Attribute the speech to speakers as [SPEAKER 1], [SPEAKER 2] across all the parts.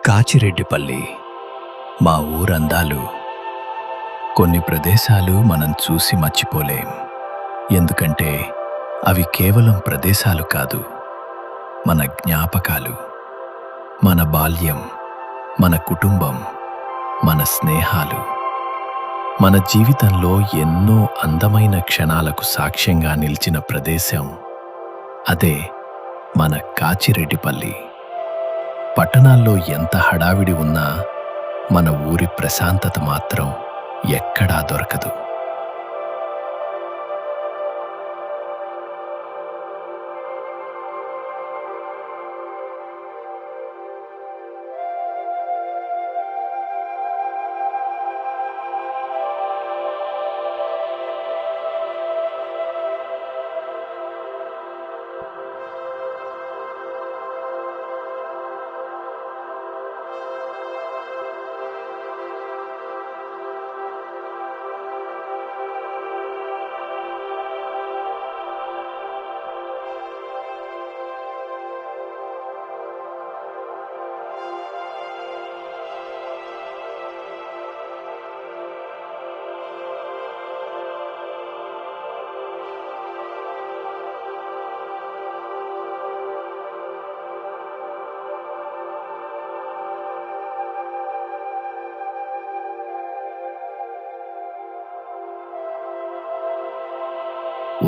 [SPEAKER 1] కాచిరెడ్డిపల్లి మా ఊరందాలు. కొన్ని ప్రదేశాలు మనం చూసి మర్చిపోలేం. ఎందుకంటే అవి కేవలం ప్రదేశాలు కాదు, మన జ్ఞాపకాలు. మన బాల్యం, మన కుటుంబం, మన స్నేహాలు. మన జీవితంలో ఎన్నో అందమైన క్షణాలకు సాక్ష్యంగా నిలిచిన ప్రదేశం అదే మన కాచిరెడ్డిపల్లి. పట్టణాల్లో ఎంత హడావిడి ఉన్నా మన ఊరి ప్రశాంతత మాత్రం ఎక్కడా దొరకదు.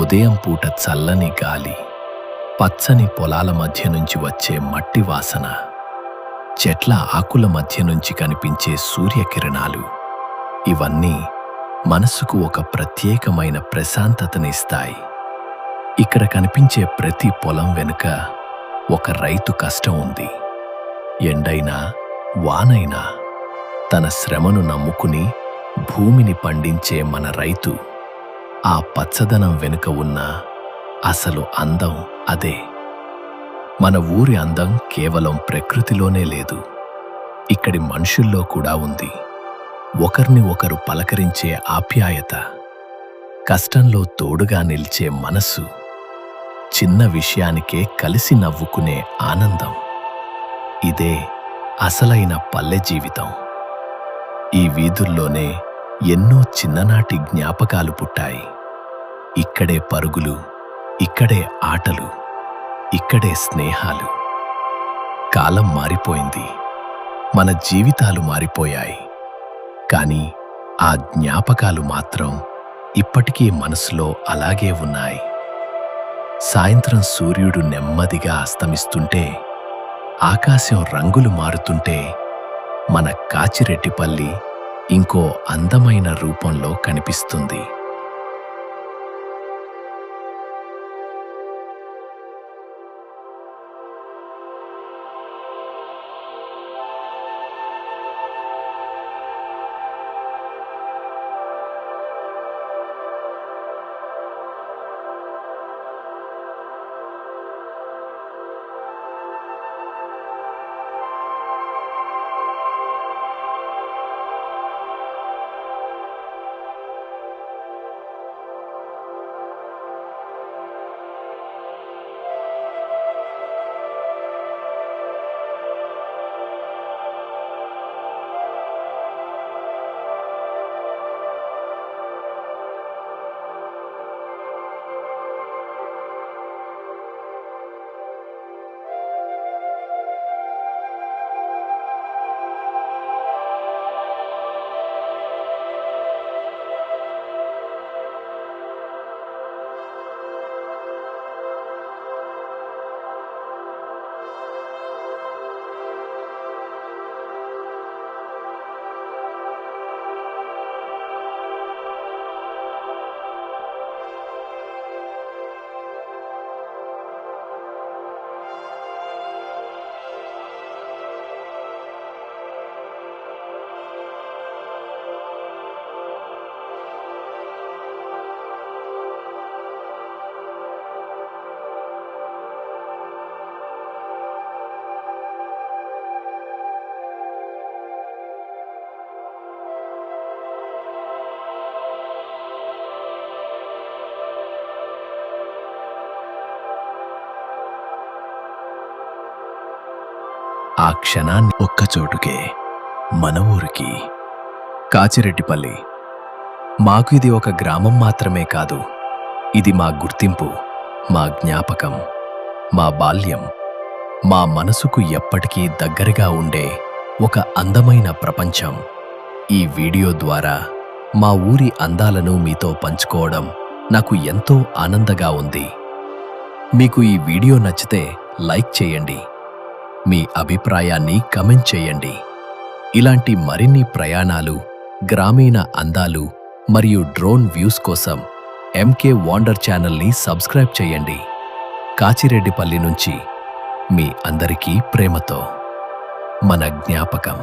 [SPEAKER 1] ఉదయం పూట చల్లని గాలి, పచ్చని పొలాల మధ్య నుంచి వచ్చే మట్టి వాసన, చెట్ల ఆకుల మధ్య నుంచి కనిపించే సూర్యకిరణాలు, ఇవన్నీ మనసుకు ఒక ప్రత్యేకమైన ప్రశాంతతనిస్తాయి. ఇక్కడ కనిపించే ప్రతి పొలం వెనుక ఒక రైతు కష్టం ఉంది. ఎండైనా వానైనా తన శ్రమను నమ్ముకుని భూమిని పండించే మన రైతు, ఆ పచ్చదనం వెనుక ఉన్న అసలు అందం అదే. మన ఊరి అందం కేవలం ప్రకృతిలోనే లేదు, ఇక్కడి మనుషుల్లో కూడా ఉంది. ఒకరిని ఒకరు పలకరించే ఆప్యాయత, కష్టంలో తోడుగా నిలిచే మనసు, చిన్న విషయానికే కలిసి నవ్వుకునే ఆనందం. ఇదే అసలైన పల్లె జీవితం. ఈ వీధుల్లోనే ఎన్నో చిన్ననాటి జ్ఞాపకాలు పుట్టాయి. ఇక్కడే పరుగులు, ఇక్కడే ఆటలు, ఇక్కడే స్నేహాలు. కాలం మారిపోయింది, మన జీవితాలు మారిపోయాయి, కానీ ఆ జ్ఞాపకాలు మాత్రం ఇప్పటికీ మనసులో అలాగే ఉన్నాయి. సాయంత్రం సూర్యుడు నెమ్మదిగా అస్తమిస్తుంటే, ఆకాశం రంగులు మారుతుంటే, మన కాచిరెడ్డిపల్లి ఇంకో అందమైన రూపంలో కనిపిస్తుంది. క్షణాన్ని ఒక్కచోటుకే మన ఊరికి కాచిరెడ్డిపల్లి. మాకు ఇది ఒక గ్రామం మాత్రమే కాదు, ఇది మా గుర్తింపు, మా జ్ఞాపకం, మా బాల్యం, మా మనసుకు ఎప్పటికీ దగ్గరగా ఉండే ఒక అందమైన ప్రపంచం. ఈ వీడియో ద్వారా మా ఊరి అందాలను మీతో పంచుకోవడం నాకు ఎంతో ఆనందంగా ఉంది. మీకు ఈ వీడియో నచ్చితే లైక్ చేయండి, మీ అభిప్రాయాన్ని కమెంట్ చేయండి. ఇలాంటి మరిన్ని ప్రయాణాలు, గ్రామీణ అందాలు మరియు డ్రోన్ వ్యూస్ కోసం ఎంకే వాండర్ ఛానల్ని సబ్స్క్రైబ్ చేయండి. కాచిరెడ్డిపల్లి నుంచి మీ అందరికీ ప్రేమతో మన జ్ఞాపకం.